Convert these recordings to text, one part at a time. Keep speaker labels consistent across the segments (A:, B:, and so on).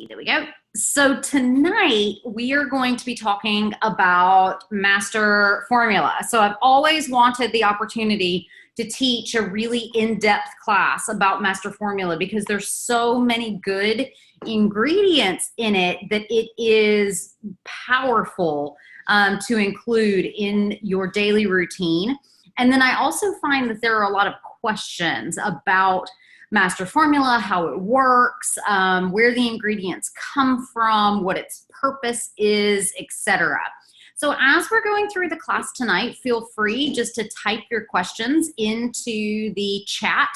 A: There we go. So tonight we are going to be talking about Master Formula. So I've always wanted the opportunity to teach a really in-depth class about Master Formula because there's so many good ingredients in it that it is powerful to include in your daily routine. And then I also find that there are a lot of questions about Master Formula, how it works, where the ingredients come from, what its purpose is, etc. So as we're going through the class tonight, feel free just to type your questions into the chat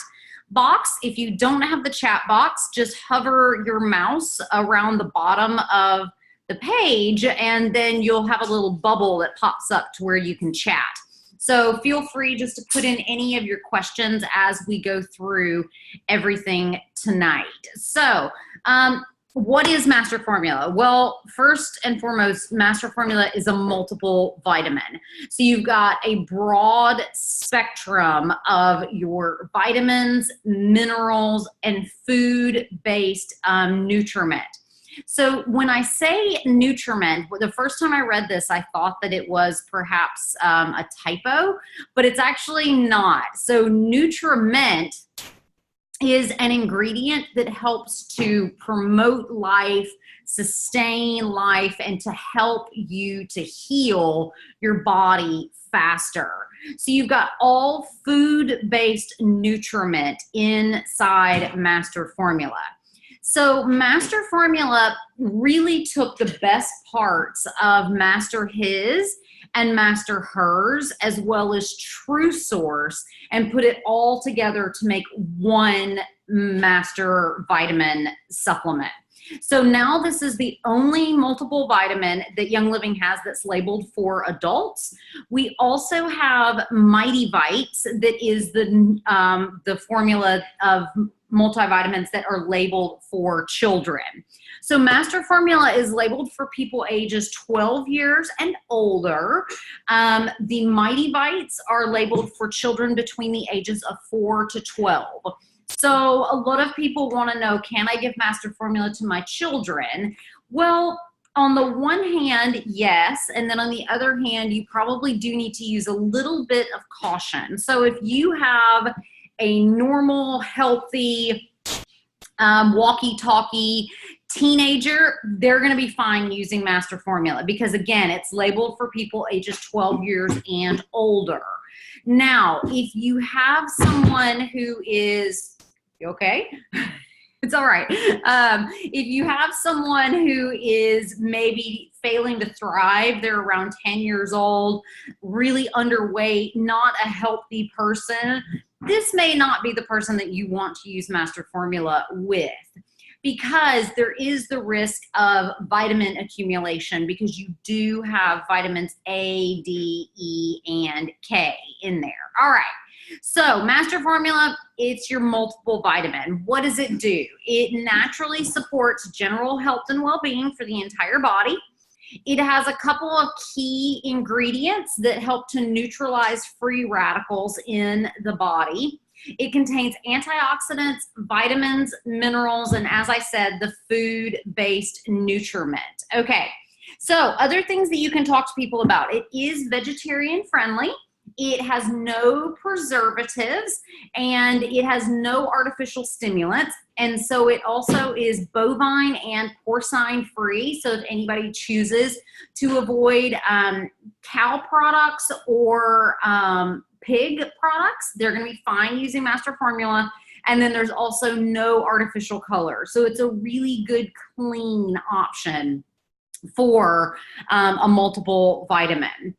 A: box. If you don't have the chat box, just hover your mouse around the bottom of the page and then you'll have a little bubble that pops up to where you can chat. So feel free just to put in any of your questions as we go through everything tonight. So what is Master Formula? Well, first and foremost, Master Formula is a multiple vitamin. So you've got a broad spectrum of your vitamins, minerals, and food-based nutriment. So when I say nutriment, the first time I read this, I thought that it was perhaps a typo, but it's actually not. So nutriment is an ingredient that helps to promote life, sustain life, and to help you to heal your body faster. So you've got all food-based nutriment inside Master Formula. So Master Formula really took the best parts of Master His and Master Hers, as well as True Source, and put it all together to make one Master Vitamin supplement. So now this is the only multiple vitamin that Young Living has that's labeled for adults. We also have Mighty Vites, that is the formula of multivitamins that are labeled for children. So Master Formula is labeled for people ages 12 years and older. The Mighty Vites are labeled for children between the ages of 4 to 12. So a lot of people want to know, can I give Master Formula to my children? Well, on the one hand, yes, and then on the other hand, you probably do need to use a little bit of caution. So if you have a normal, healthy, walkie-talkie teenager, they're going to be fine using Master Formula because, again, it's labeled for people ages 12 years and older. Now, if you have someone who is, you okay? It's all right. If you have someone who is maybe failing to thrive, they're around 10 years old, really underweight, not a healthy person, this may not be the person that you want to use Master Formula with, because there is the risk of vitamin accumulation because you do have vitamins A, D, E, and K in there. All right. So Master Formula, it's your multiple vitamin. What does it do? It naturally supports general health and well-being for the entire body. It has a couple of key ingredients that help to neutralize free radicals in the body. It contains antioxidants, vitamins, minerals, and as I said, the food-based nutriment. Okay, so other things that you can talk to people about. It is vegetarian friendly. It has no preservatives and it has no artificial stimulants. And so it also is bovine and porcine free. So if anybody chooses to avoid cow products or pig products, they're going to be fine using Master Formula. And then there's also no artificial color. So it's a really good, clean option for a multiple vitamin.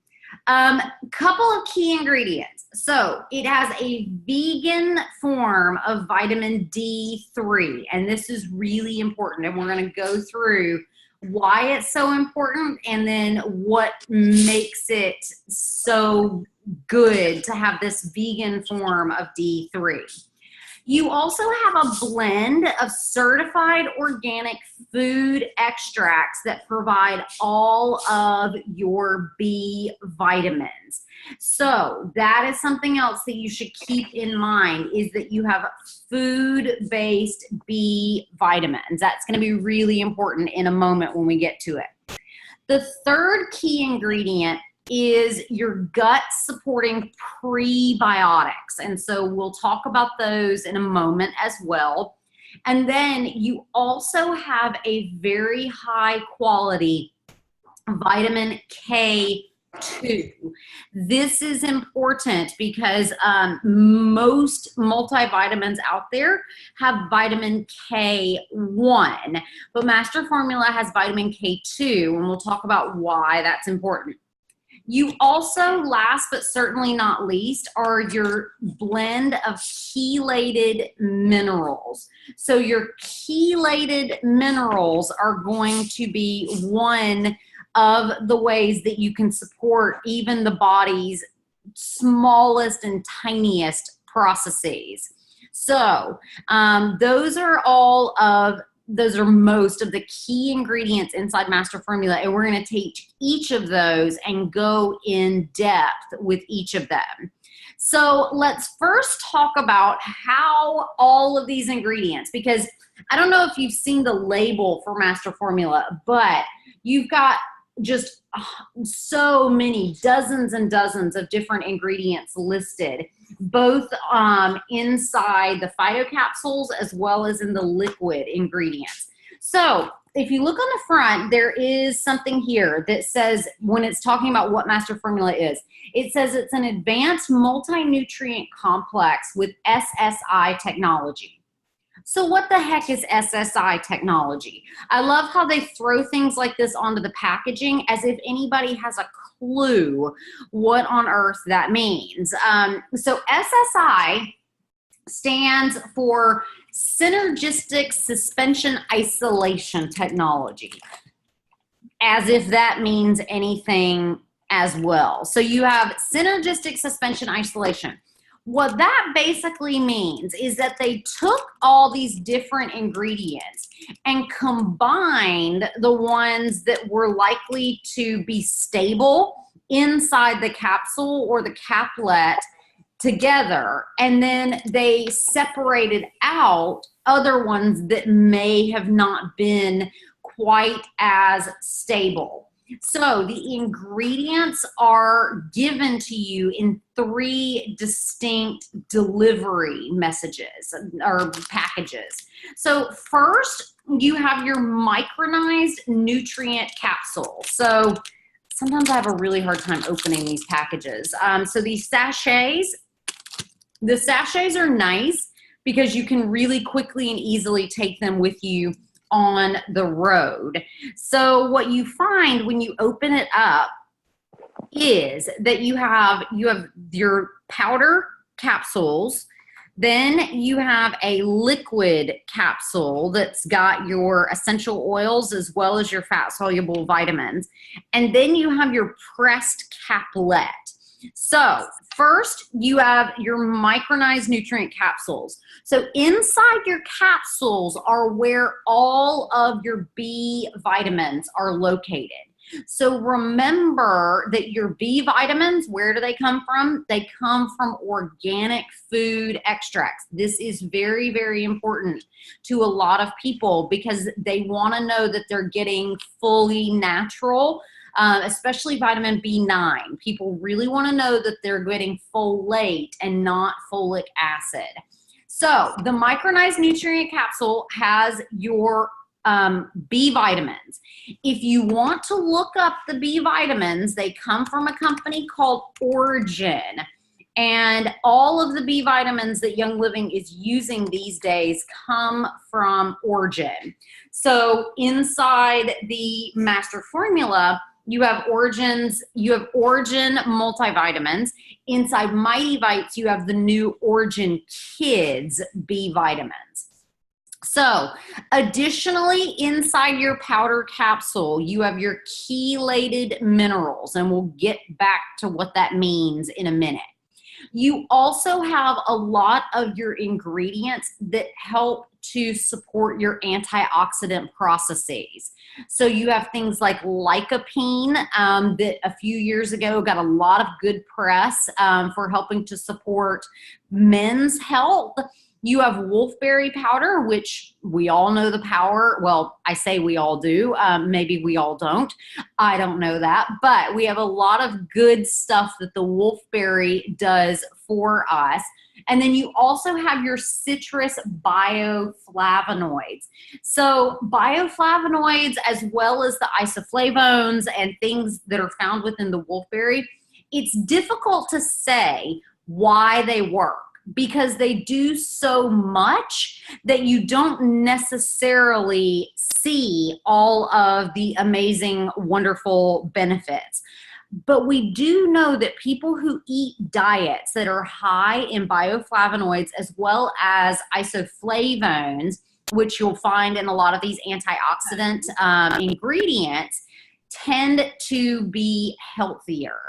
A: Couple of key ingredients. So it has a vegan form of vitamin D3, and this is really important. And we're going to go through why it's so important and then what makes it so good to have this vegan form of D3. You also have a blend of certified organic food extracts that provide all of your B vitamins. So that is something else that you should keep in mind, is that you have food-based B vitamins. That's going to be really important in a moment when we get to it. The third key ingredient is your gut supporting prebiotics. And so we'll talk about those in a moment as well. And then you also have a very high quality vitamin K2. This is important because most multivitamins out there have vitamin K1, but Master Formula has vitamin K2, and we'll talk about why that's important. You also, last but certainly not least, are your blend of chelated minerals. So your chelated minerals are going to be one of the ways that you can support even the body's smallest and tiniest processes. So those are most of the key ingredients inside Master Formula, and we're going to teach each of those and go in depth with each of them. So let's first talk about how all of these ingredients, because I don't know if you've seen the label for Master Formula, but you've got just so many, dozens and dozens of different ingredients listed, both inside the phytocapsules as well as in the liquid ingredients. So if you look on the front, there is something here that says, when it's talking about what Master Formula is, it says it's an advanced multi-nutrient complex with SSI technology. So what the heck is SSI technology? I love how they throw things like this onto the packaging as if anybody has a clue what on earth that means. So SSI stands for Synergistic Suspension Isolation Technology, as if that means anything as well. So you have Synergistic Suspension Isolation. What that basically means is that they took all these different ingredients and combined the ones that were likely to be stable inside the capsule or the caplet together, and then they separated out other ones that may have not been quite as stable. So the ingredients are given to you in 3 distinct delivery messages or packages. So first, you have your micronized nutrient capsule. So sometimes I have a really hard time opening these packages. So these sachets, the sachets are nice because you can really quickly and easily take them with you on the road. So what you find when you open it up is that you have your powder capsules, then you have a liquid capsule that's got your essential oils as well as your fat soluble vitamins, and then you have your pressed caplet. So first, you have your micronized nutrient capsules. So inside your capsules are where all of your B vitamins are located. So remember that your B vitamins, where do they come from? They come from organic food extracts. This is very, very important to a lot of people because they want to know that they're getting fully natural, especially vitamin B9. People really want to know that they're getting folate and not folic acid. So the micronized nutrient capsule has your B vitamins. If you want to look up the B vitamins, they come from a company called Origin. And all of the B vitamins that Young Living is using these days come from Origin. So inside the Master Formula, you have Origin multivitamins. Inside Mighty Vites, you have the new Origin Kids B vitamins. So additionally, inside your powder capsule, you have your chelated minerals, and we'll get back to what that means in a minute. You also have a lot of your ingredients that help to support your antioxidant processes. So you have things like lycopene that a few years ago got a lot of good press for helping to support men's health. You have wolfberry powder, which we all know the power. Well, I say we all do. Maybe we all don't. I don't know that. But we have a lot of good stuff that the wolfberry does for us. And then you also have your citrus bioflavonoids. So bioflavonoids, as well as the isoflavones and things that are found within the wolfberry, it's difficult to say why they work, because they do so much that you don't necessarily see all of the amazing, wonderful benefits. But we do know that people who eat diets that are high in bioflavonoids as well as isoflavones, which you'll find in a lot of these antioxidant ingredients, tend to be healthier.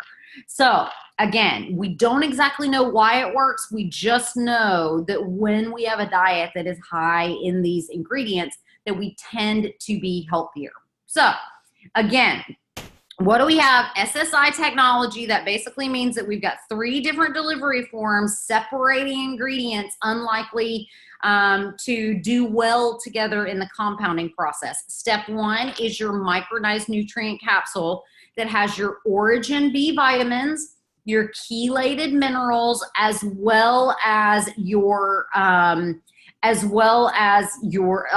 A: So again, we don't exactly know why it works. We just know that when we have a diet that is high in these ingredients, that we tend to be healthier. So again, what do we have? SSI technology. That basically means that we've got 3 different delivery forms separating ingredients unlikely to do well together in the compounding process. Step 1 is your micronized nutrient capsule that has your Origin B vitamins, your chelated minerals, as well as your a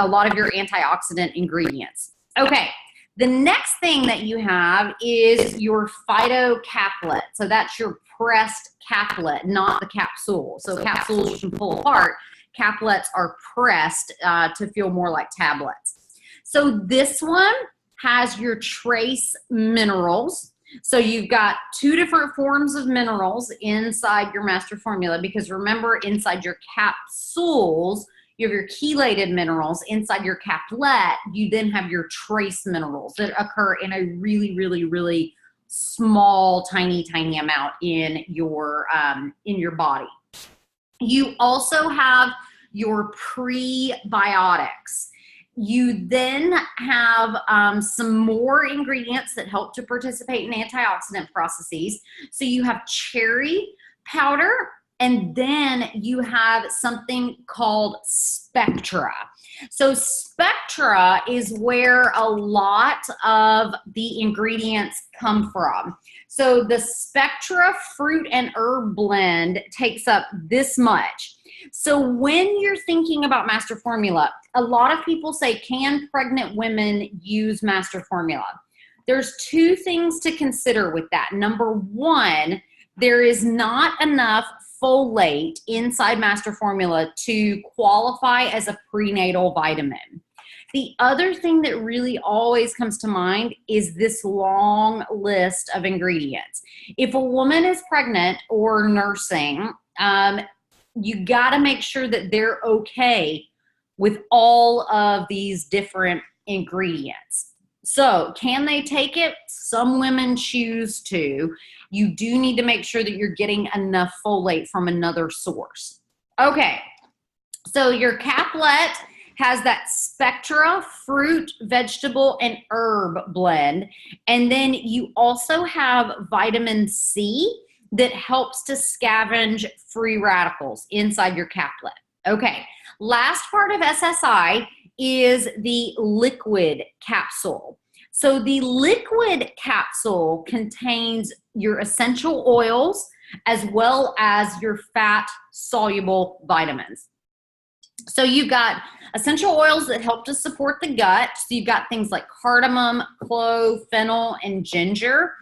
A: lot of your antioxidant ingredients. Okay. The next thing that you have is your phytocaplet. So that's your pressed caplet, not the capsule. So capsules you can pull apart. Caplets are pressed to feel more like tablets. So this one has your trace minerals. So you've got 2 different forms of minerals inside your master formula, because remember, inside your capsules, you have your chelated minerals. Inside your caplet, you then have your trace minerals that occur in a really, really, really small, tiny amount in your body. You also have your prebiotics. You then have some more ingredients that help to participate in antioxidant processes. So you have cherry powder, and then you have something called Spectra. So Spectra is where a lot of the ingredients come from. So the Spectra fruit and herb blend takes up this much. So when you're thinking about master formula, a lot of people say, can pregnant women use master formula? There's 2 things to consider with that. Number 1, there is not enough folate inside master formula to qualify as a prenatal vitamin. The other thing that really always comes to mind is this long list of ingredients. If a woman is pregnant or nursing, you got to make sure that they're okay with all of these different ingredients. So can they take it? Some women choose to. You do need to make sure that you're getting enough folate from another source. Okay, so your caplet has that Spectra fruit, vegetable, and herb blend. And then you also have vitamin C that helps to scavenge free radicals inside your caplet. Okay, last part of SSI is the liquid capsule. So the liquid capsule contains your essential oils as well as your fat-soluble vitamins. So you've got essential oils that help to support the gut. So you've got things like cardamom, clove, fennel, and ginger.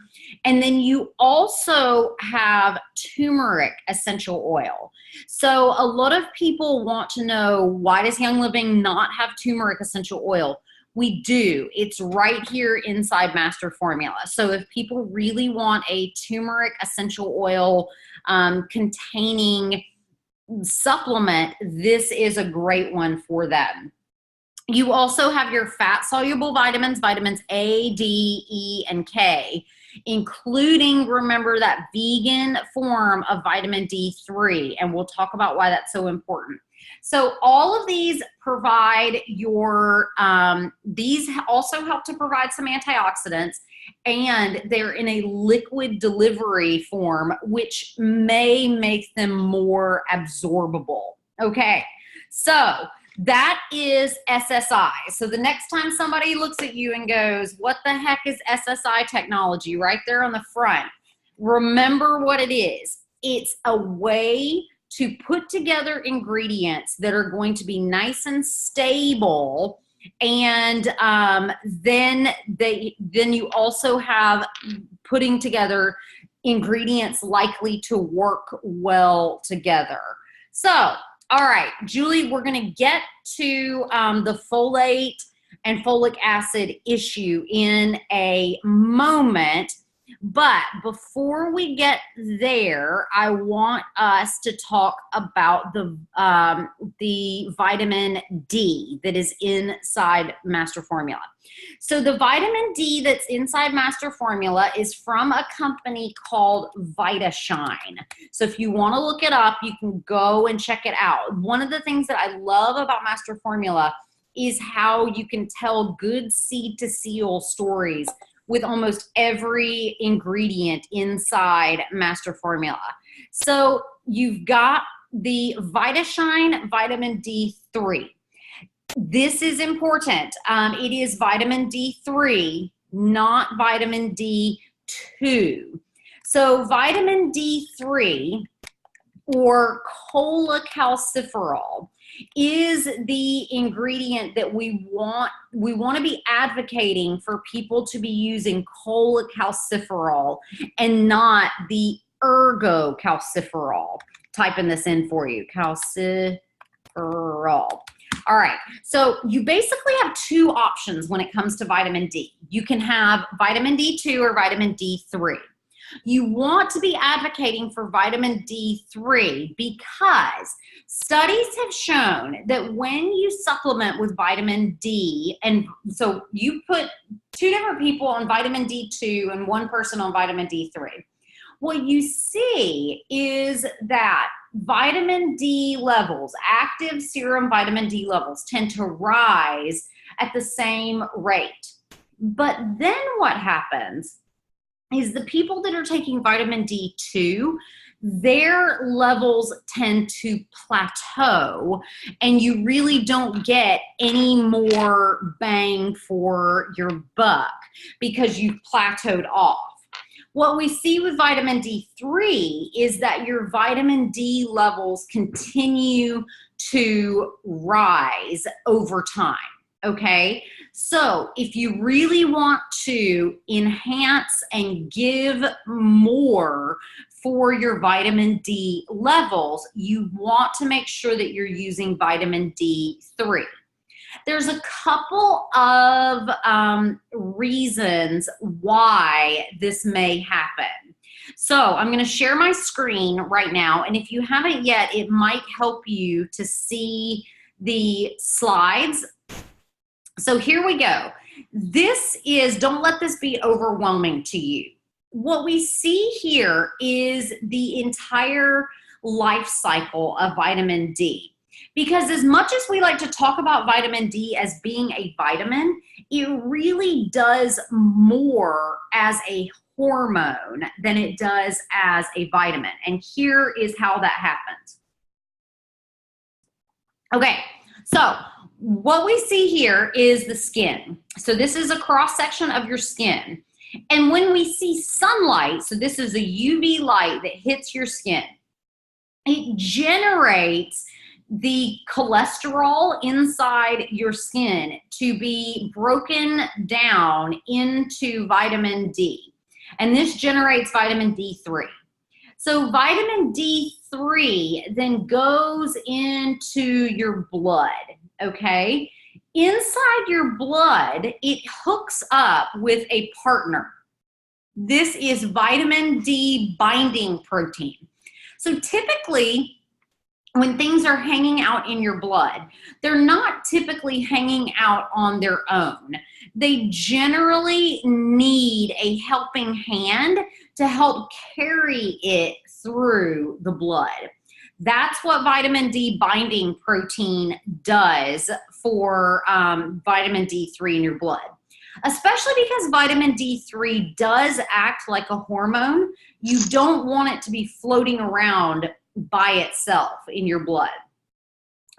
A: And then you also have turmeric essential oil. So a lot of people want to know, why does Young Living not have turmeric essential oil? We do. It's right here inside Master Formula. So if people really want a turmeric essential oil containing supplement, this is a great one for them. You also have your fat soluble vitamins, vitamins A, D, E, and K. including, remember, that vegan form of vitamin D3, and we'll talk about why that's so important. So all of these provide your, these also help to provide some antioxidants, and they're in a liquid delivery form, which may make them more absorbable. Okay, so that is SSI. So the next time somebody looks at you and goes, what the heck is SSI technology, right there on the front, remember what it is. It's a way to put together ingredients that are going to be nice and stable, and then you also have putting together ingredients likely to work well together. So, all right, Julie, we're going to get to the folate and folic acid issue in a moment. But before we get there, I want us to talk about the vitamin D that is inside Master Formula. So the vitamin D that's inside Master Formula is from a company called VitaShine. So if you want to look it up, you can go and check it out. One of the things that I love about Master Formula is how you can tell good seed to seal stories with almost every ingredient inside Master Formula. So you've got the VitaShine vitamin D3. This is important. It is vitamin D3, not vitamin D2. So vitamin D3, or cholecalciferol, is the ingredient that we want to be advocating for people to be using cholecalciferol and not the ergocalciferol. Typing this in for you, calciferol. All right, so you basically have two options when it comes to vitamin D. You can have vitamin D2 or vitamin D3. You want to be advocating for vitamin D3 because studies have shown that when you supplement with vitamin D, and so you put two different people on vitamin D2 and one person on vitamin D3, what you see is that vitamin D levels, active serum vitamin D levels, tend to rise at the same rate. But then what happens is the people that are taking vitamin D2, their levels tend to plateau, and you really don't get any more bang for your buck because you've plateaued off. What we see with vitamin D3 is that your vitamin D levels continue to rise over time. Okay, so if you really want to enhance and give more for your vitamin D levels, you want to make sure that you're using vitamin D3. There's a couple of reasons why this may happen. So I'm going to share my screen right now, and if you haven't yet, it might help you to see the slides. So here we go. This is, don't let this be overwhelming to you. What we see here is the entire life cycle of vitamin D. Because as much as we like to talk about vitamin D as being a vitamin, it really does more as a hormone than it does as a vitamin. And here is how that happens. Okay, so what we see here is the skin. So this is a cross section of your skin. And when we see sunlight, so this is a UV light that hits your skin, it generates the cholesterol inside your skin to be broken down into vitamin D. And this generates vitamin D3. So vitamin D3 then goes into your blood, okay? Inside your blood, it hooks up with a partner. This is vitamin D binding protein. So typically, when things are hanging out in your blood, they're not typically hanging out on their own. They generally need a helping hand to help carry it through the blood. That's what vitamin D binding protein does for vitamin D3 in your blood. Especially because vitamin D3 does act like a hormone, you don't want it to be floating around by itself in your blood.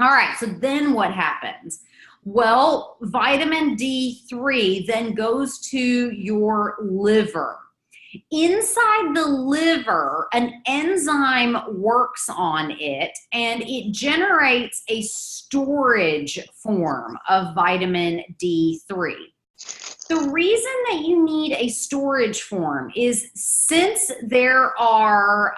A: All right, so then what happens? Well, vitamin D3 then goes to your liver. Inside the liver, an enzyme works on it and it generates a storage form of vitamin D3. The reason that you need a storage form is since there are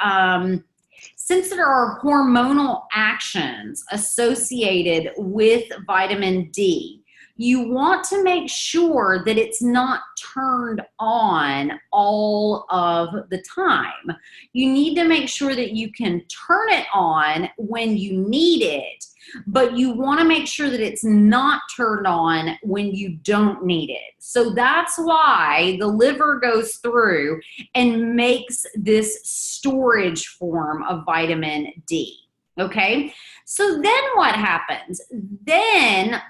A: hormonal actions associated with vitamin D, you want to make sure that it's not turned on all of the time. You need to make sure that you can turn it on when you need it, but you want to make sure that it's not turned on when you don't need it. So that's why the liver goes through and makes this storage form of vitamin D. Okay, so then what happens? Then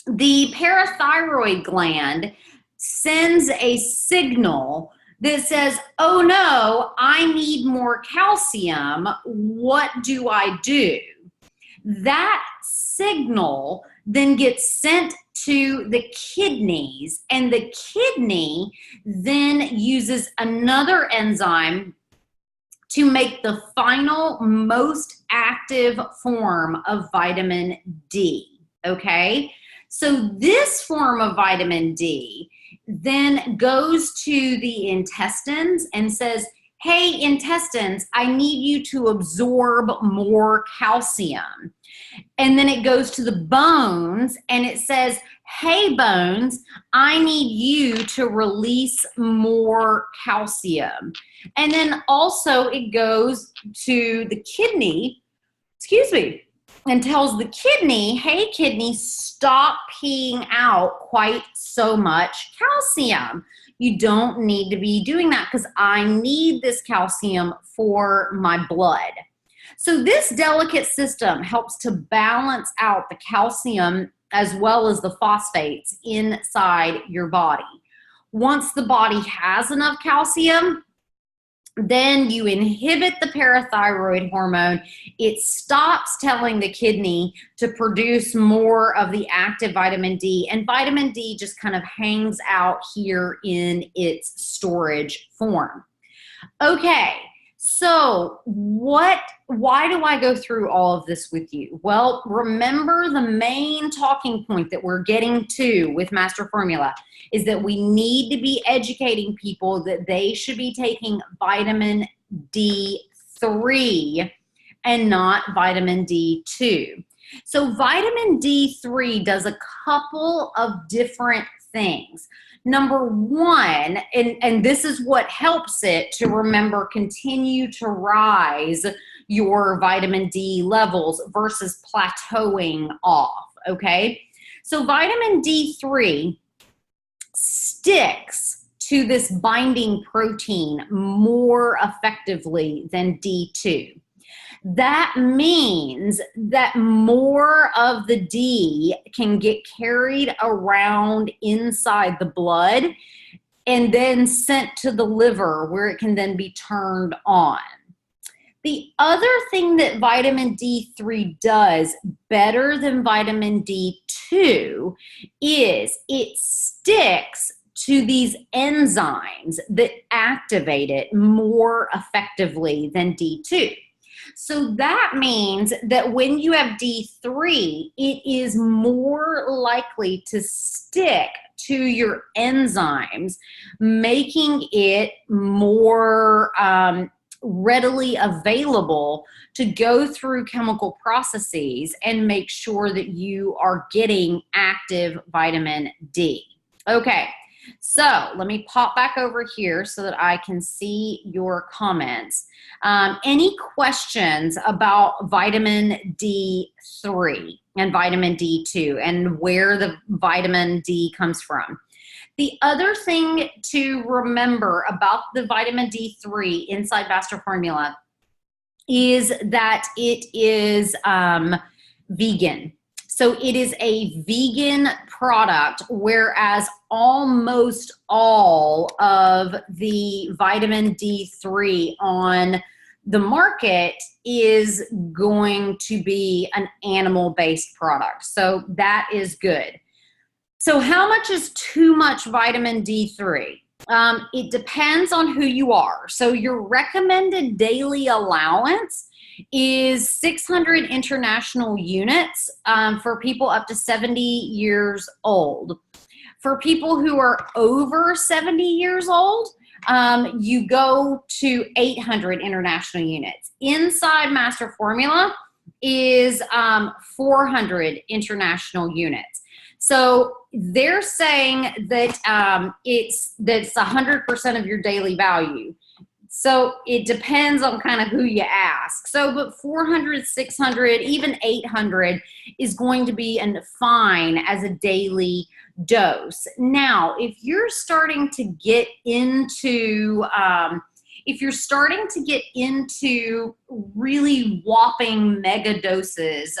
A: the parathyroid gland sends a signal that says, oh no, I need more calcium. What do I do? That signal then gets sent to the kidneys, and the kidney then uses another enzyme to make the final most active form of vitamin D, okay? So this form of vitamin D then goes to the intestines and says, hey, intestines, I need you to absorb more calcium. And then it goes to the bones and it says, hey, bones, I need you to release more calcium. And then also it goes to the kidney, and tells the kidney, hey, kidney, stop peeing out quite so much calcium. You don't need to be doing that because I need this calcium for my blood. So this delicate system helps to balance out the calcium as well as the phosphates inside your body. Once the body has enough calcium, then you inhibit the parathyroid hormone. It stops telling the kidney to produce more of the active vitamin D, and vitamin D just kind of hangs out here in its storage form. Okay, so why do I go through all of this with you? Well, remember the main talking point that we're getting to with Master Formula is that we need to be educating people that they should be taking vitamin D3 and not vitamin D2. So vitamin D3 does a couple of different things. Number one, and this is what helps it to remember, continue to rise your vitamin D levels versus plateauing off, okay? So vitamin D3 sticks to this binding protein more effectively than D2. That means that more of the D can get carried around inside the blood and then sent to the liver where it can then be turned on. The other thing that vitamin D3 does better than vitamin D2 is it sticks to these enzymes that activate it more effectively than D2. So that means that when you have D3, it is more likely to stick to your enzymes, making it more readily available to go through chemical processes and make sure that you are getting active vitamin D. Okay, So let me pop back over here so that I can see your comments. Any questions about vitamin D3 and vitamin D2 and where the vitamin D comes from? The other thing to remember about the vitamin D3 inside Master Formula is that it is vegan. So it is a vegan product, whereas almost all of the vitamin D3 on the market is going to be an animal-based product. So that is good. So how much is too much vitamin D3? It depends on who you are. So your recommended daily allowance is 600 international units for people up to 70 years old. For people who are over 70 years old, you go to 800 international units. Inside Master Formula is 400 international units. So they're saying that it's 100% of your daily value. So it depends on kind of who you ask. So, but 400, 600, even 800 is going to be fine as a daily dose. Now, if you're starting to get into really whopping mega doses,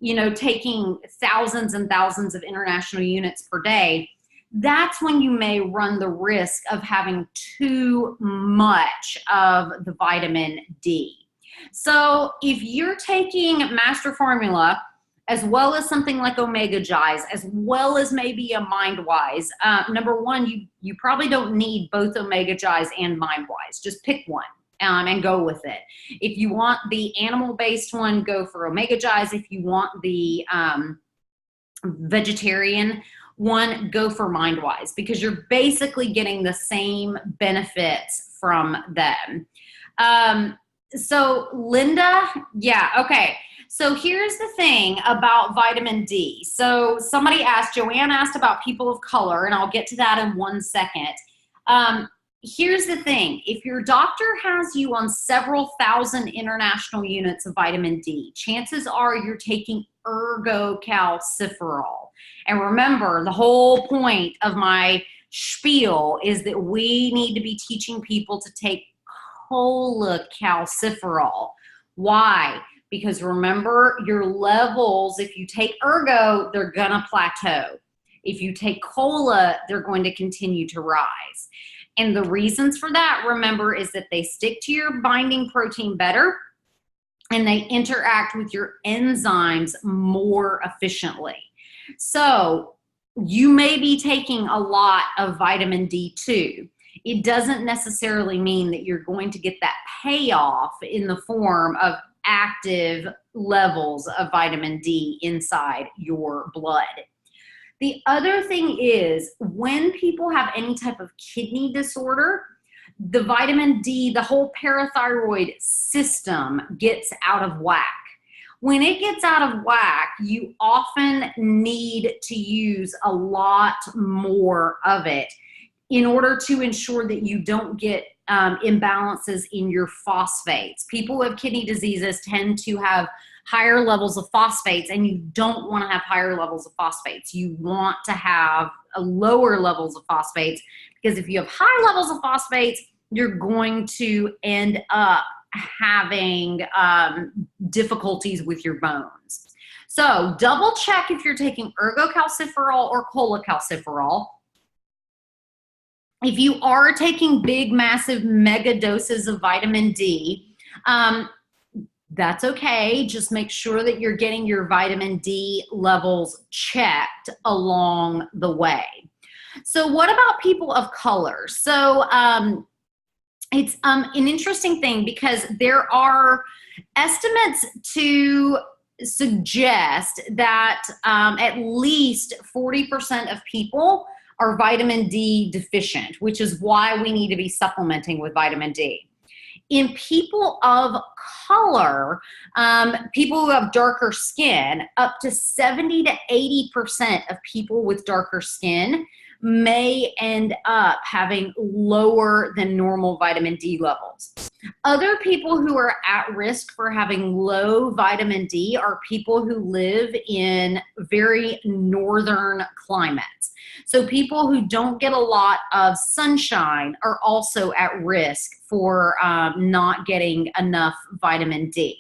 A: you know, taking thousands and thousands of international units per day, that's when you may run the risk of having too much of the vitamin D. So if you're taking Master Formula, as well as something like Omega Gize, as well as maybe a MindWise, number one, you probably don't need both Omega Gize and MindWise. Just pick one. And go with it. If you want the animal-based one, go for Omega Gize. If you want the vegetarian one, go for MindWise, because you're basically getting the same benefits from them. So Linda, yeah, okay. So here's the thing about vitamin D. So somebody asked, Joanne asked about people of color, and I'll get to that in 1 second. Here's the thing. If your doctor has you on several thousand international units of vitamin D, chances are you're taking ergocalciferol. And remember, the whole point of my spiel is that we need to be teaching people to take cholecalciferol. Why? Because remember, your levels, if you take ergo, they're gonna plateau. If you take cola, they're going to continue to rise. And the reasons for that, remember, is that they stick to your binding protein better and they interact with your enzymes more efficiently. So you may be taking a lot of vitamin D2. It doesn't necessarily mean that you're going to get that payoff in the form of active levels of vitamin D inside your blood. The other thing is, when people have any type of kidney disorder, the vitamin D, the whole parathyroid system gets out of whack. When it gets out of whack, you often need to use a lot more of it in order to ensure that you don't get imbalances in your phosphates. People who have kidney diseases tend to have higher levels of phosphates, and you don't want to have higher levels of phosphates. You want to have lower levels of phosphates, because if you have high levels of phosphates, you're going to end up having difficulties with your bones. So double check if you're taking ergocalciferol or cholecalciferol. If you are taking big, massive, mega doses of vitamin D, that's okay. Just make sure that you're getting your vitamin D levels checked along the way. So what about people of color? So it's an interesting thing, because there are estimates to suggest that at least 40% of people are vitamin D deficient, which is why we need to be supplementing with vitamin D. In people of color, people who have darker skin, up to 70 to 80% of people with darker skin may end up having lower than normal vitamin D levels. Other people who are at risk for having low vitamin D are people who live in very northern climates. So people who don't get a lot of sunshine are also at risk for not getting enough vitamin D.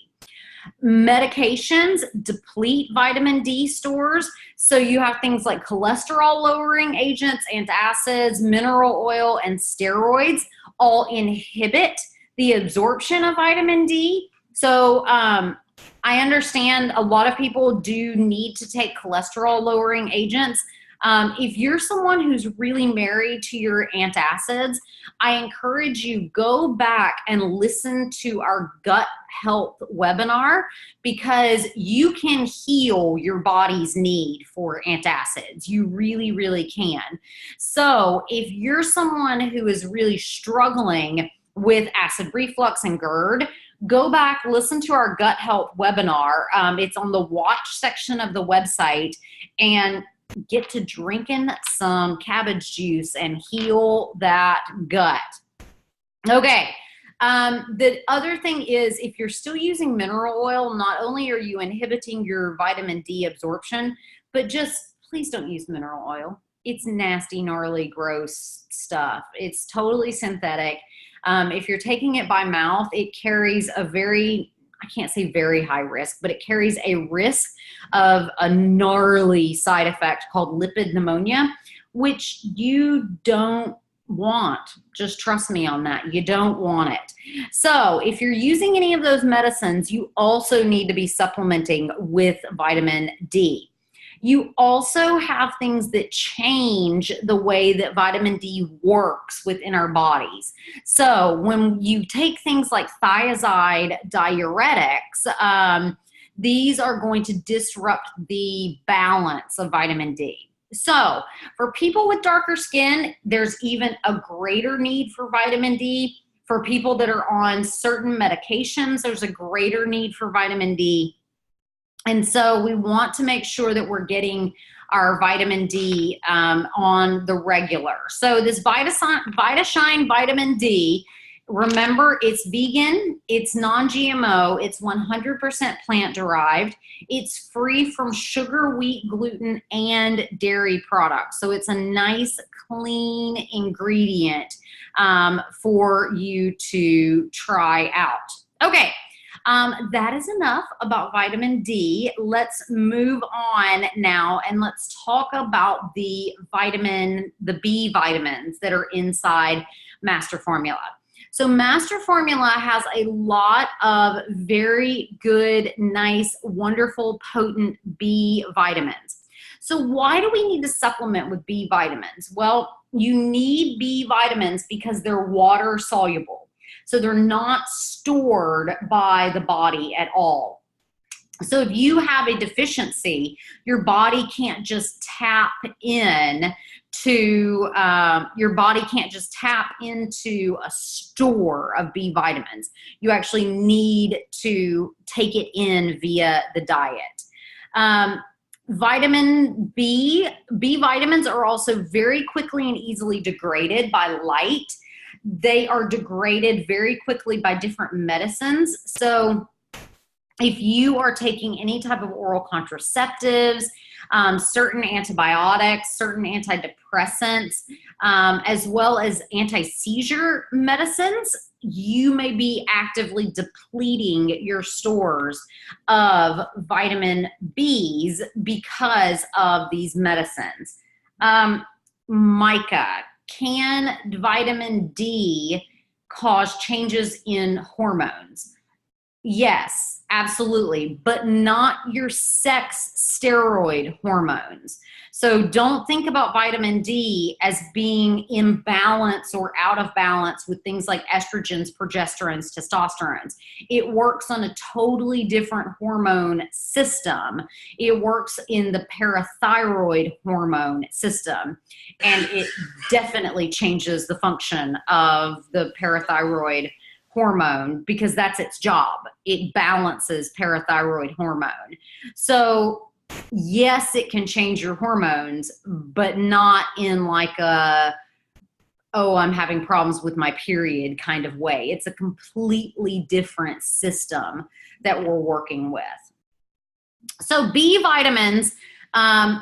A: Medications deplete vitamin D stores. So you have things like cholesterol lowering agents, antacids, mineral oil, and steroids all inhibit the absorption of vitamin D. So I understand a lot of people do need to take cholesterol lowering agents. If you're someone who's really married to your antacids, I encourage you go back and listen to our gut health webinar, because you can heal your body's need for antacids. You really, really can. So if you're someone who is really struggling with acid reflux and GERD, go back, listen to our gut health webinar. It's on the watch section of the website, and get to drinking some cabbage juice and heal that gut. Okay. The other thing is, if you're still using mineral oil, not only are you inhibiting your vitamin D absorption, but just please don't use mineral oil. It's nasty, gnarly, gross stuff. It's totally synthetic. If you're taking it by mouth, it carries a very, I can't say very high risk, but it carries a risk of a gnarly side effect called lipid pneumonia, which you don't want. Just trust me on that. You don't want it. So if you're using any of those medicines, you also need to be supplementing with vitamin D. You also have things that change the way that vitamin D works within our bodies. So when you take things like thiazide diuretics, these are going to disrupt the balance of vitamin D. So for people with darker skin, there's even a greater need for vitamin D. For people that are on certain medications, there's a greater need for vitamin D. And so we want to make sure that we're getting our vitamin D on the regular. So this VitaShine Vitamin D, remember, it's vegan, it's non-GMO, it's 100% plant-derived, it's free from sugar, wheat, gluten, and dairy products. So it's a nice, clean ingredient for you to try out. Okay. That is enough about vitamin D. Let's move on now, and let's talk about the B vitamins that are inside Master Formula. So Master Formula has a lot of very good, nice, wonderful, potent B vitamins. So why do we need to supplement with B vitamins? Well, you need B vitamins because they're water soluble. So they're not stored by the body at all. So if you have a deficiency, your body can't just tap into a store of B vitamins. You actually need to take it in via the diet. Vitamin B vitamins are also very quickly and easily degraded by light. They are degraded very quickly by different medicines. So if you are taking any type of oral contraceptives, certain antibiotics, certain antidepressants, as well as anti-seizure medicines, you may be actively depleting your stores of vitamin Bs because of these medicines. Micah, can vitamin D cause changes in hormones? Yes, absolutely, but not your sex steroid hormones. So don't think about vitamin D as being in balance or out of balance with things like estrogens, progesterones, testosterones. It works on a totally different hormone system. It works in the parathyroid hormone system, and it definitely changes the function of the parathyroid hormone because that's its job. It balances parathyroid hormone. So yes, it can change your hormones, but not in like a, oh, I'm having problems with my period kind of way. It's a completely different system that we're working with. So B vitamins,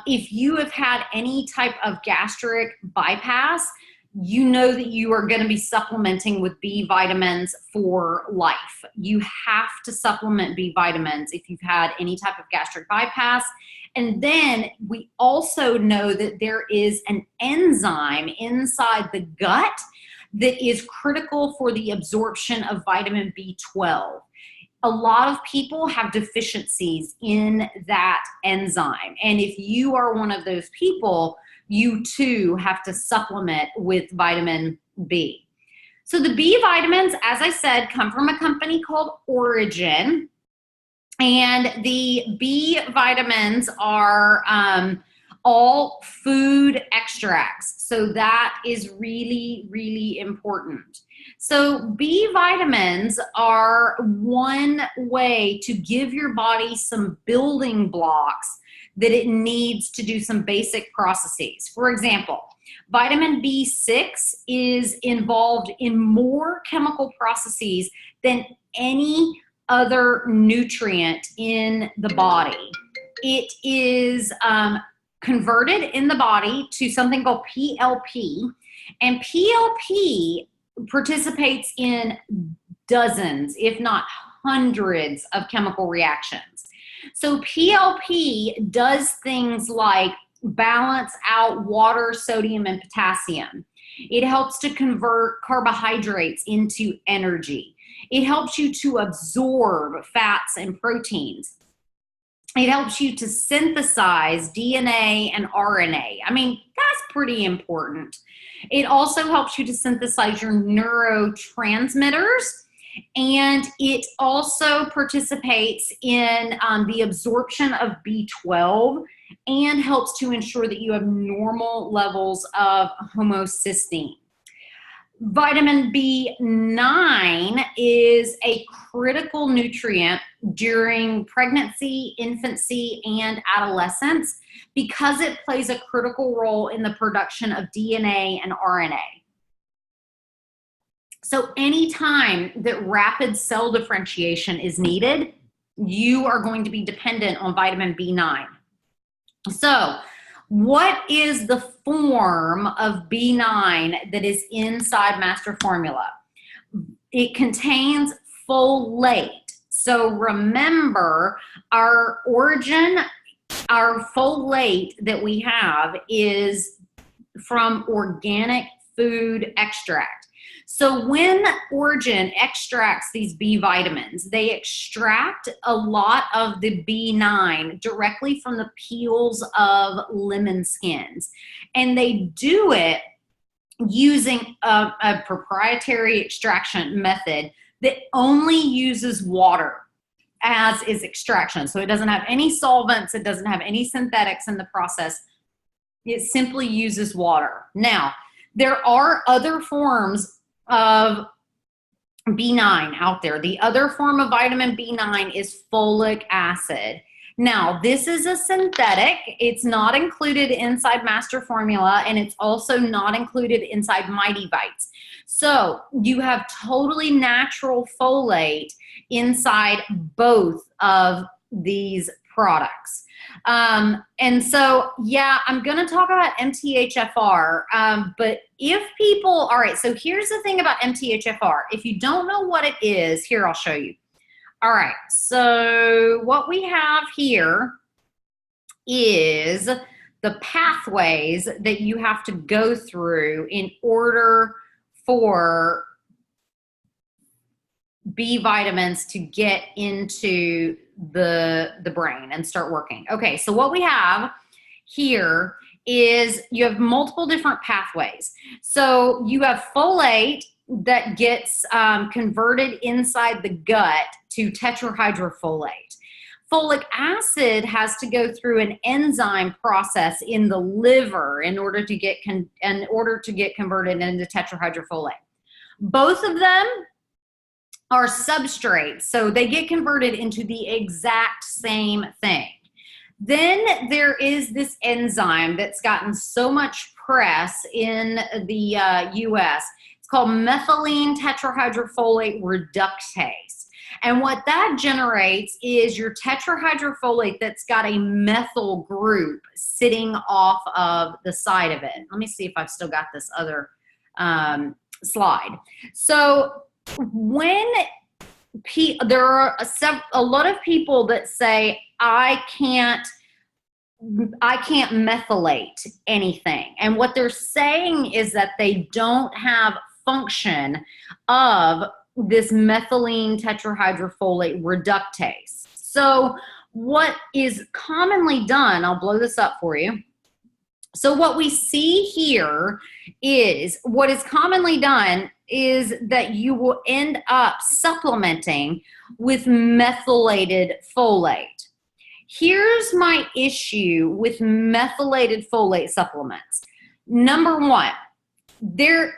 A: if you have had any type of gastric bypass, you know that you are going to be supplementing with B vitamins for life. You have to supplement B vitamins if you've had any type of gastric bypass. And then we also know that there is an enzyme inside the gut that is critical for the absorption of vitamin B12. A lot of people have deficiencies in that enzyme. And if you are one of those people, you too have to supplement with vitamin B. So the B vitamins, as I said, come from a company called Origin. And the B vitamins are all food extracts. So that is really, really important. So B vitamins are one way to give your body some building blocks that it needs to do some basic processes. For example, vitamin B6 is involved in more chemical processes than any other nutrient in the body. It is converted in the body to something called PLP, and PLP participates in dozens, if not hundreds, of chemical reactions. So PLP does things like balance out water, sodium, and potassium. It helps to convert carbohydrates into energy. It helps you to absorb fats and proteins. It helps you to synthesize DNA and RNA. I mean, that's pretty important. It also helps you to synthesize your neurotransmitters, and it also participates in the absorption of B12 and helps to ensure that you have normal levels of homocysteine. Vitamin B9 is a critical nutrient during pregnancy, infancy, and adolescence because it plays a critical role in the production of DNA and RNA. So anytime that rapid cell differentiation is needed, you are going to be dependent on vitamin B9. So what is the form of B9 that is inside Master Formula? It contains folate. So remember, our origin, our folate that we have is from organic food extract. So when Origin extracts these B vitamins, they extract a lot of the B9 directly from the peels of lemon skins. And they do it using a proprietary extraction method that only uses water as is extraction. So it doesn't have any solvents, it doesn't have any synthetics in the process. It simply uses water. Now, there are other forms of B9 out there. The other form of vitamin B9 is folic acid. Now, this is a synthetic. It's not included inside Master Formula, and it's also not included inside Mighty Bites. So you have totally natural folate inside both of these products. And so, yeah, I'm going to talk about MTHFR, but if people, all right, so here's the thing about MTHFR. If you don't know what it is, here, I'll show you. All right, so what we have here is the pathways that you have to go through in order for B vitamins to get into the brain and start working. Okay, so what we have here is you have multiple different pathways. So you have folate that gets converted inside the gut to tetrahydrofolate. Folic acid has to go through an enzyme process in the liver in order to get converted into tetrahydrofolate. Both of them are substrates, so they get converted into the exact same thing. Then there is this enzyme that's gotten so much press in the US. It's called methylene tetrahydrofolate reductase. And what that generates is your tetrahydrofolate that's got a methyl group sitting off of the side of it. Let me see if I've still got this other slide. So when there are a lot of people that say, I can't methylate anything. And what they're saying is that they don't have function of this methylene tetrahydrofolate reductase. So what is commonly done, I'll blow this up for you. So what we see here is what is commonly done is that you will end up supplementing with methylated folate. Here's my issue with methylated folate supplements. Number one, there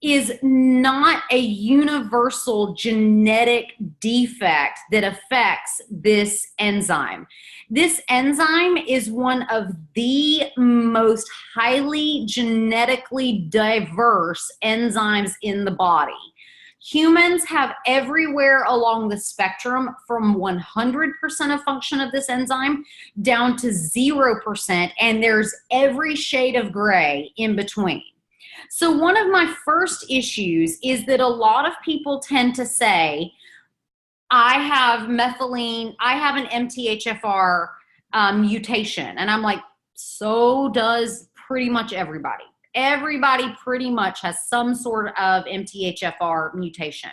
A: is not a universal genetic defect that affects this enzyme. This enzyme is one of the most highly genetically diverse enzymes in the body. Humans have everywhere along the spectrum from 100% of function of this enzyme down to 0%, and there's every shade of gray in between. So one of my first issues is that a lot of people tend to say, I have methylene, I have an MTHFR mutation. And I'm like, so does pretty much everybody. Everybody pretty much has some sort of MTHFR mutation.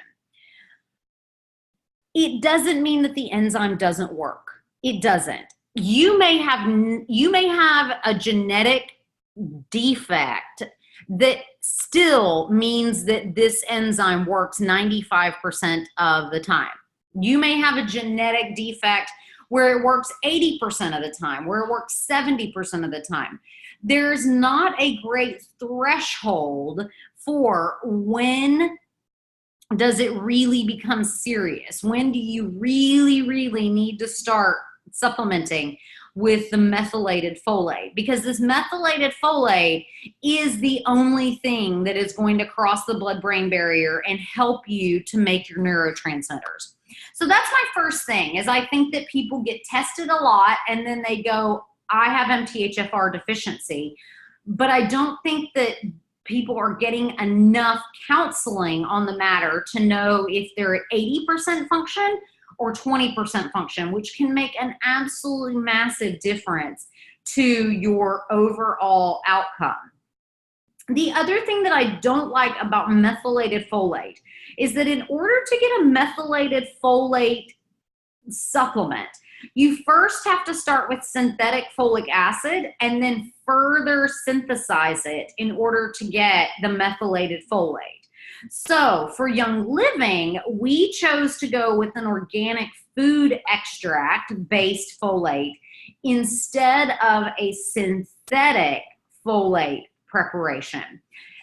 A: It doesn't mean that the enzyme doesn't work. It doesn't. You may have a genetic defect that still means that this enzyme works 95% of the time. You may have a genetic defect where it works 80% of the time, where it works 70% of the time. There's not a great threshold for when does it really become serious? When do you really, really need to start supplementing with the methylated folate? Because this methylated folate is the only thing that is going to cross the blood-brain barrier and help you to make your neurotransmitters. So that's my first thing, is I think that people get tested a lot and then they go, I have MTHFR deficiency, but I don't think that people are getting enough counseling on the matter to know if they're at 80% function or 20% function, which can make an absolutely massive difference to your overall outcome. The other thing that I don't like about methylated folate is that in order to get a methylated folate supplement, you first have to start with synthetic folic acid and then further synthesize it in order to get the methylated folate. So for Young Living, we chose to go with an organic food extract based folate instead of a synthetic folate preparation.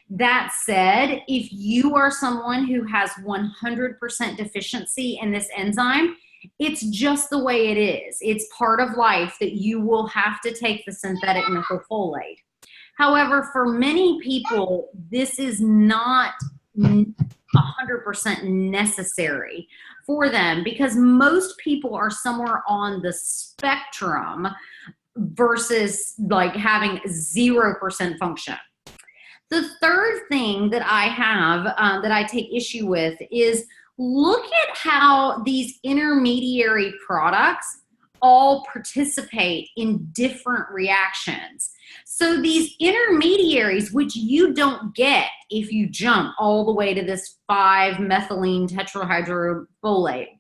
A: That said, if you are someone who has 100% deficiency in this enzyme, it's just the way it is. It's part of life that you will have to take the synthetic methylfolate. However, for many people, this is not 100% necessary for them because most people are somewhere on the spectrum versus like having 0% function. The third thing that I have that I take issue with is look at how these intermediary products all participate in different reactions. So these intermediaries, which you don't get if you jump all the way to this 5-methylene tetrahydrofolate,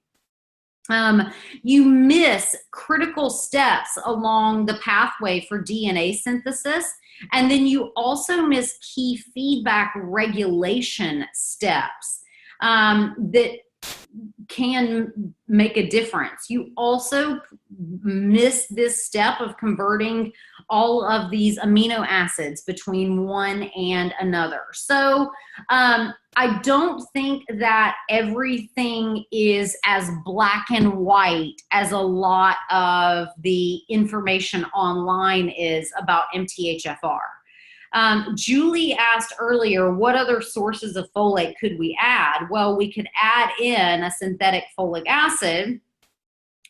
A: you miss critical steps along the pathway for DNA synthesis, and then you also miss key feedback regulation steps that can make a difference. You also miss this step of converting all of these amino acids between one and another. So I don't think that everything is as black and white as a lot of the information online is about MTHFR. Julie asked earlier, what other sources of folate could we add? Well, we could add in a synthetic folic acid,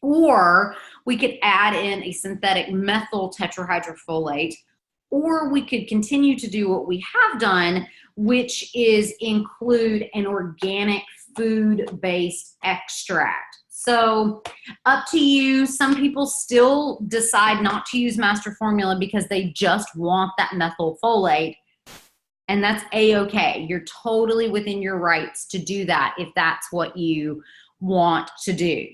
A: or we could add in a synthetic methyl tetrahydrofolate, or we could continue to do what we have done, which is include an organic food-based extract. So up to you. Some people still decide not to use master formula because they just want that methyl folate, and that's a-okay. You're totally within your rights to do that if that's what you want to do.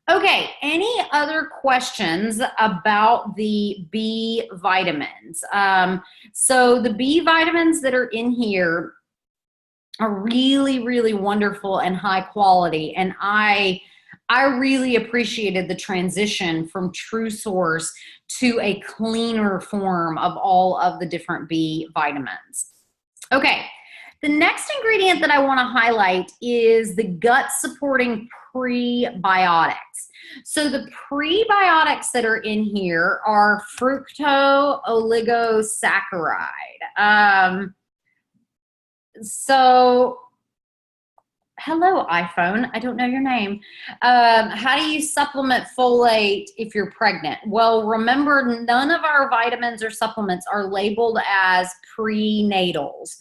A: Okay, any other questions about the B vitamins? So the B vitamins that are in here are really, really wonderful and high quality, and I really appreciated the transition from True Source to a cleaner form of all of the different B vitamins. Okay, the next ingredient that I want to highlight is the gut-supporting prebiotics. So the prebiotics that are in here are fructooligosaccharides. So hello, iPhone. I don't know your name. How do you supplement folate if you're pregnant? Well, remember, none of our vitamins or supplements are labeled as prenatals.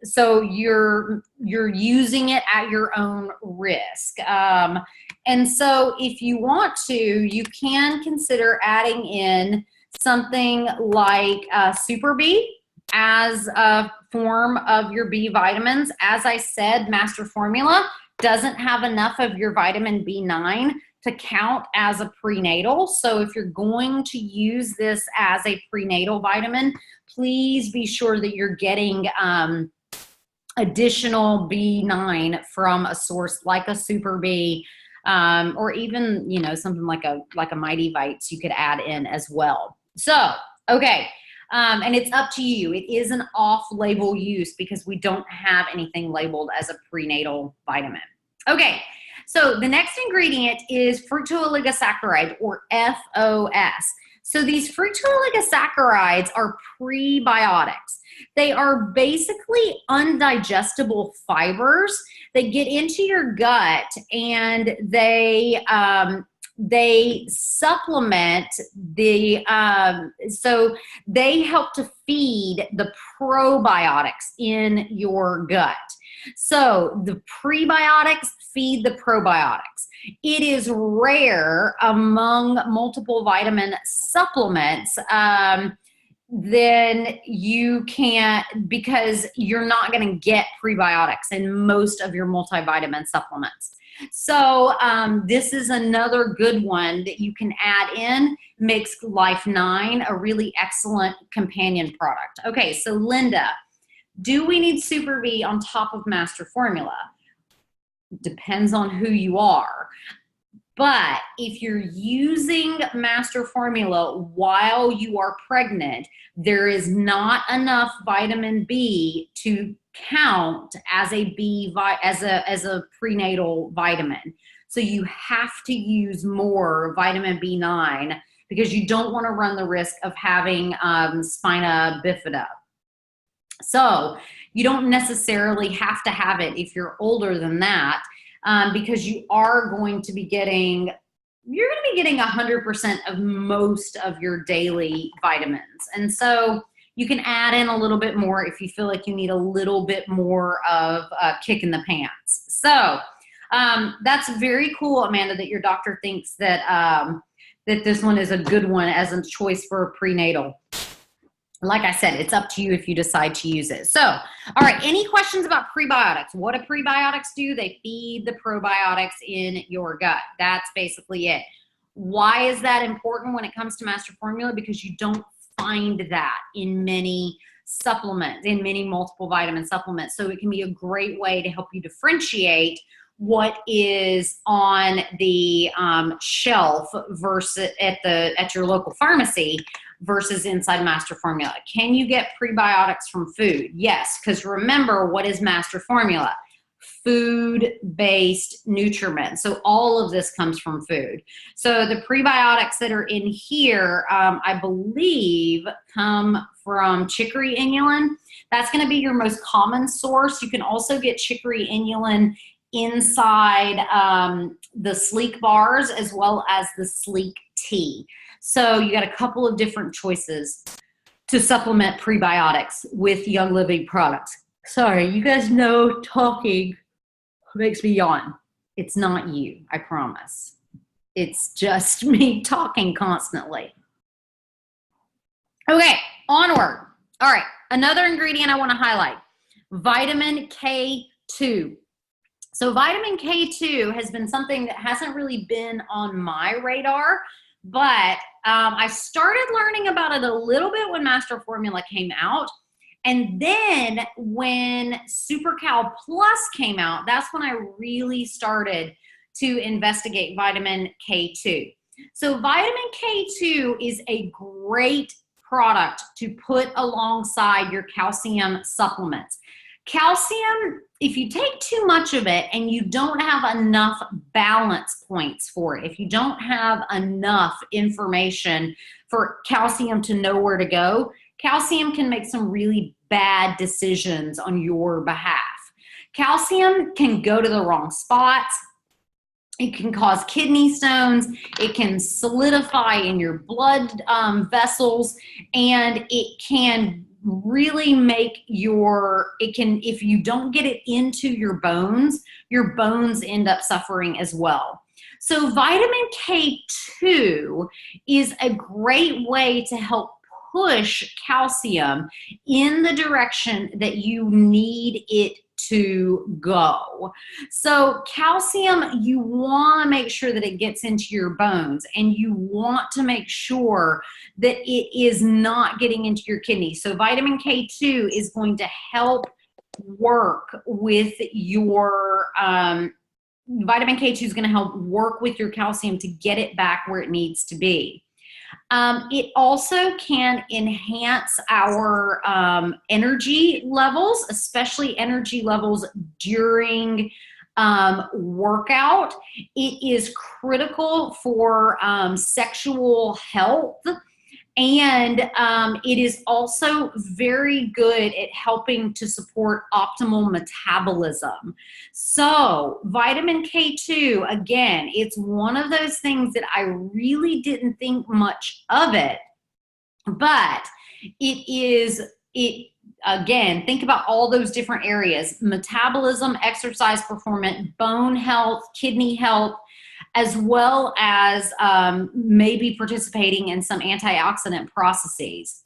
A: So you're using it at your own risk. And so if you want to, you can consider adding in something like Super B as a form of your B vitamins. As I said, Master Formula doesn't have enough of your vitamin B9 to count as a prenatal. So if you're going to use this as a prenatal vitamin, please be sure that you're getting additional B9 from a source like a Super B, or even, you know, something like a Mighty Vites you could add in as well. So, okay. And it's up to you. It is an off-label use because we don't have anything labeled as a prenatal vitamin. Okay, so the next ingredient is fructooligosaccharides, or FOS. So these fructooligosaccharides are prebiotics. They are basically undigestible fibers that get into your gut, and they supplement the, so they help to feed the probiotics in your gut. So the prebiotics feed the probiotics. It is rare among multiple vitamin supplements, then you can't, because you're not going to get prebiotics in most of your multivitamin supplements. So this is another good one that you can add in. Makes Life 9 a really excellent companion product. Okay, so Linda, do we need Super B on top of Master Formula? Depends on who you are. But if you're using Master Formula while you are pregnant, there is not enough vitamin B to count as a prenatal vitamin. So you have to use more vitamin B9 because you don't want to run the risk of having spina bifida. So you don't necessarily have to have it if you're older than that, because you are going to be getting, you're going to be getting 100% of most of your daily vitamins. And so you can add in a little bit more if you feel like you need a little bit more of a kick in the pants. So that's very cool, Amanda, that your doctor thinks that, that this one is a good one as a choice for a prenatal. Like I said, it's up to you if you decide to use it. So, all right, any questions about prebiotics? What do prebiotics do? They feed the probiotics in your gut. That's basically it. Why is that important when it comes to Master Formula? Because you don't find that in many supplements, in many multiple vitamin supplements. So it can be a great way to help you differentiate what is on the shelf versus at your local pharmacy versus inside Master Formula. Can you get prebiotics from food? Yes, because remember, what is Master Formula? Food-based nutriment. So all of this comes from food. So the prebiotics that are in here, I believe, come from chicory inulin. That's going to be your most common source. You can also get chicory inulin inside the Sleek bars as well as the Sleek tea. So you got a couple of different choices to supplement prebiotics with Young Living products. Sorry, you guys know talking makes me yawn. It's not you, I promise. It's just me talking constantly. Okay, onward. All right, another ingredient I want to highlight, vitamin K2. So vitamin K2 has been something that hasn't really been on my radar, but I started learning about it a little bit when Master Formula came out. And then when Super Cal Plus came out, that's when I really started to investigate vitamin K2. So vitamin K2 is a great product to put alongside your calcium supplements. Calcium, if you take too much of it and you don't have enough balance points for it, if you don't have enough information for calcium to know where to go, calcium can make some really bad decisions on your behalf. Calcium can go to the wrong spots. It can cause kidney stones. It can solidify in your blood vessels, and it can really make if you don't get it into your bones end up suffering as well. So vitamin K2 is a great way to help push calcium in the direction that you need it to go. So calcium, you want to make sure that it gets into your bones, and you want to make sure that it is not getting into your kidneys. So vitamin K2 is going to help work with your vitamin K2 is going to help work with your calcium to get it back where it needs to be. It also can enhance our energy levels, especially energy levels during workout. It is critical for sexual health, and it is also very good at helping to support optimal metabolism. So vitamin K2, again, it's one of those things that I really didn't think much of it, but again, think about all those different areas: metabolism, exercise performance, bone health, kidney health, as well as maybe participating in some antioxidant processes.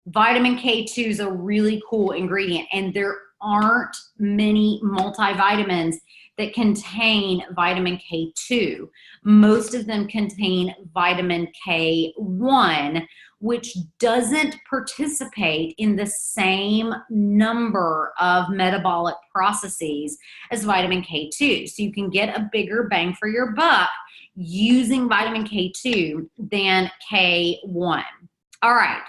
A: Vitamin K2 is a really cool ingredient, and there aren't many multivitamins that contain vitamin K2. Most of them contain vitamin K1, which doesn't participate in the same number of metabolic processes as vitamin K2. So you can get a bigger bang for your buck using vitamin K2 than K1. All right,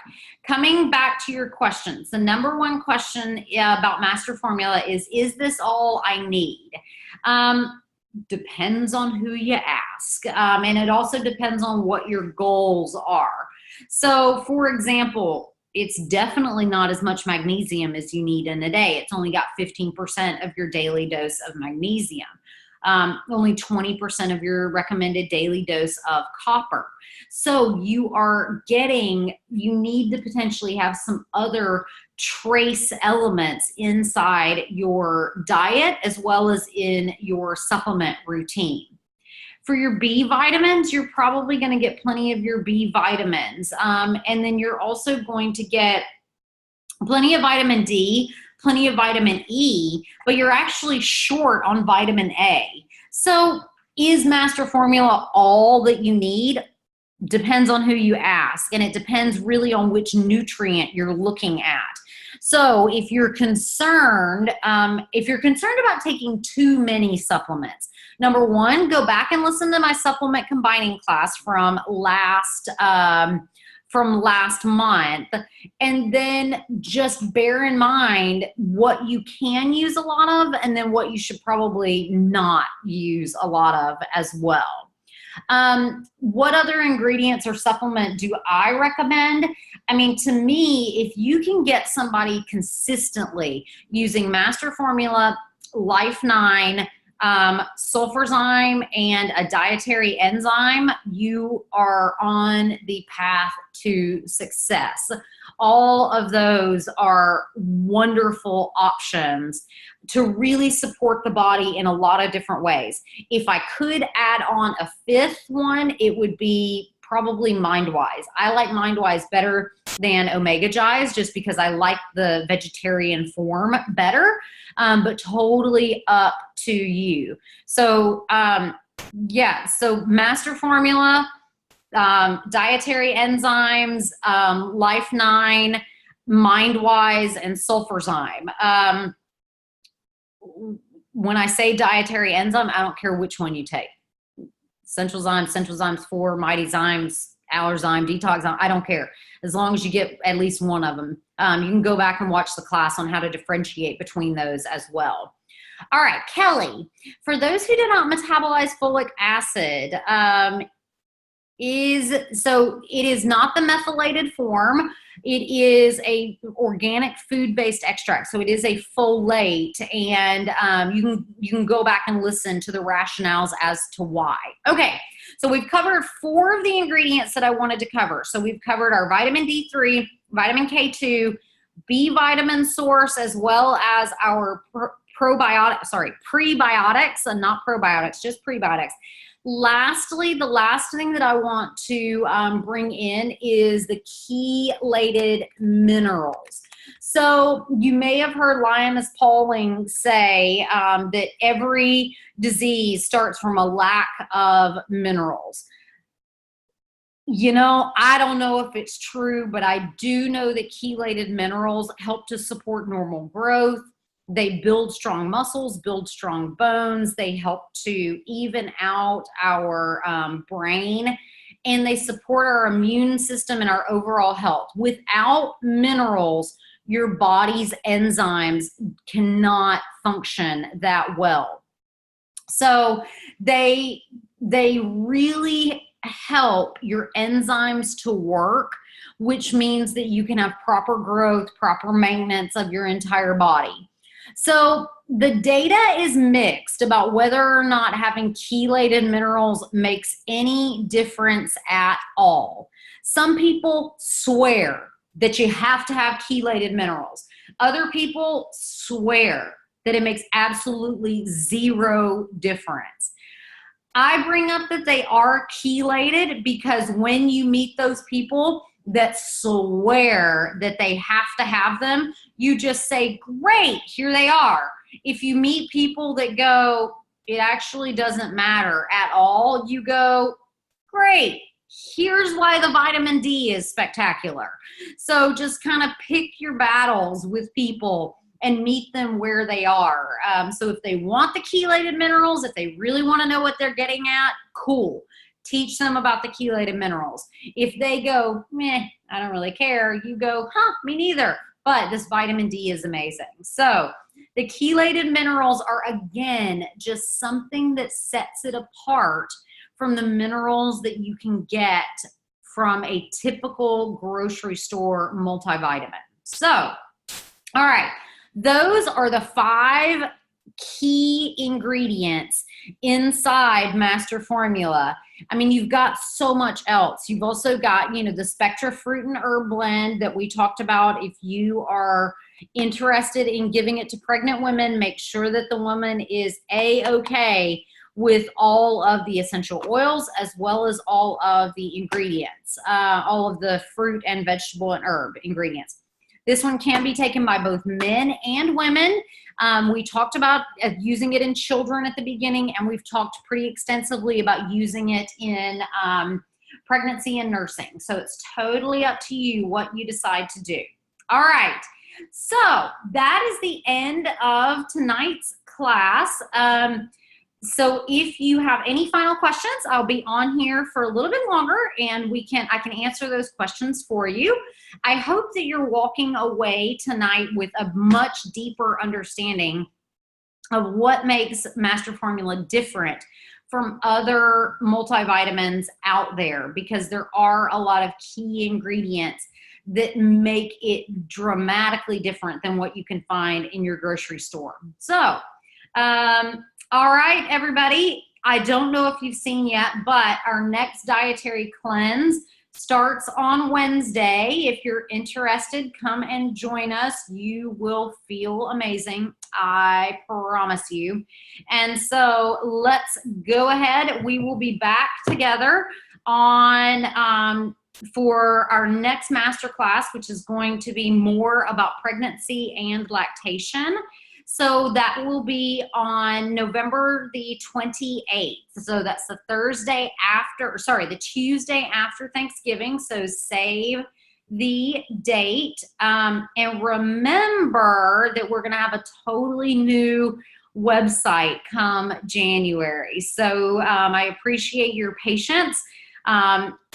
A: coming back to your questions. The number one question about Master Formula is this all I need? Depends on who you ask. And it also depends on what your goals are. So for example, it's definitely not as much magnesium as you need in a day. It's only got 15% of your daily dose of magnesium. Only 20% of your recommended daily dose of copper. So you need to potentially have some other trace elements inside your diet as well as in your supplement routine. For your B vitamins, you're probably going to get plenty of your B vitamins. And then you're also going to get plenty of vitamin D, plenty of vitamin E, but you're actually short on vitamin A. So is Master Formula all that you need? Depends on who you ask, and it depends really on which nutrient you're looking at. So if you're concerned about taking too many supplements, number one, go back and listen to my supplement combining class from last month, and then just bear in mind what you can use a lot of and then what you should probably not use a lot of as well. What other ingredients or supplement do I recommend? I mean, to me, if you can get somebody consistently using Master Formula, Life 9, sulfurzyme, and a dietary enzyme, you are on the path to success. All of those are wonderful options to really support the body in a lot of different ways. If I could add on a fifth one, it would be probably MindWise. I like MindWise better than Omega Gize just because I like the vegetarian form better, but totally up to you. So yeah, so Master Formula, dietary enzymes, Life 9, MindWise, and sulfurzyme. When I say dietary enzyme, I don't care which one you take. Central Zymes 4, Mighty Zymes, Allerzyme, Detox Zyme, I don't care. As long as you get at least one of them. You can go back and watch the class on how to differentiate between those as well. All right, Kelly, for those who do not metabolize folic acid, it is not the methylated form. It is a organic food-based extract, so it is a folate, and you can go back and listen to the rationales as to why. Okay, so we've covered 4 of the ingredients that I wanted to cover. So we've covered our vitamin D3, vitamin K2, B vitamin source, as well as our prebiotics, and not probiotics, just prebiotics. Lastly, the last thing that I want to bring in is the chelated minerals. So you may have heard Linus Pauling say that every disease starts from a lack of minerals. You know, I don't know if it's true, but I do know that chelated minerals help to support normal growth. They build strong muscles, build strong bones. They help to even out our brain, and they support our immune system and our overall health. Without minerals, your body's enzymes cannot function that well. So they really help your enzymes to work, which means that you can have proper growth, proper maintenance of your entire body. So the data is mixed about whether or not having chelated minerals makes any difference at all. Some people swear that you have to have chelated minerals. Other people swear that it makes absolutely zero difference. I bring up that they are chelated because when you meet those people that swear that they have to have them, you just say, great, here they are. If you meet people that go, it actually doesn't matter at all, you go, great, here's why the vitamin D is spectacular. So just kind of pick your battles with people and meet them where they are. So if they want the chelated minerals, if they really want to know what they're getting at, cool. Teach them about the chelated minerals. If they go, meh, I don't really care, you go, me neither. But this vitamin D is amazing. So the chelated minerals are, again, just something that sets it apart from the minerals that you can get from a typical grocery store multivitamin. So, all right, those are the 5 key ingredients inside Master Formula. I mean, you've got so much else. You've also got, the Spectra Fruit and Herb Blend that we talked about. If you are interested in giving it to pregnant women, make sure that the woman is A-okay with all of the essential oils as well as all of the ingredients, all of the fruit and vegetable and herb ingredients. This one can be taken by both men and women. We talked about using it in children at the beginning, and we've talked pretty extensively about using it in pregnancy and nursing. So it's totally up to you what you decide to do. All right. So that is the end of tonight's class. So if you have any final questions, I'll be on here for a little bit longer and I can answer those questions for you. I hope that you're walking away tonight with a much deeper understanding of what makes Master Formula different from other multivitamins out there, because there are a lot of key ingredients that make it dramatically different than what you can find in your grocery store. So, all right, everybody. I don't know if you've seen yet, but our next dietary cleanse starts on Wednesday. If you're interested, come and join us. You will feel amazing. I promise you. And so let's go ahead. We will be back together on for our next masterclass, which is going to be more about pregnancy and lactation. So that will be on November the 28th. So that's the the Tuesday after Thanksgiving. So save the date. And remember that we're going to have a totally new website come January. So I appreciate your patience.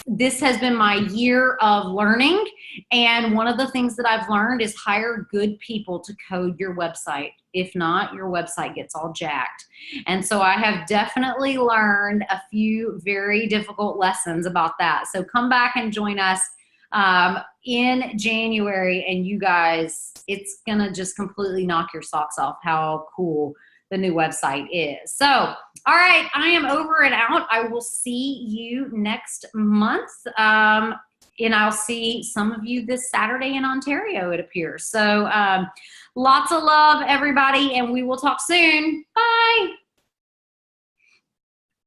A: This has been my year of learning. And one of the things that I've learned is hire good people to code your website. If not, your website gets all jacked. And so I have definitely learned a few very difficult lessons about that. So come back and join us in January, and you guys, it's going to just completely knock your socks off how cool the new website is. So, all right, I am over and out. I will see you next month. And I'll see some of you this Saturday in Ontario, it appears. So lots of love, everybody, and we will talk soon. Bye.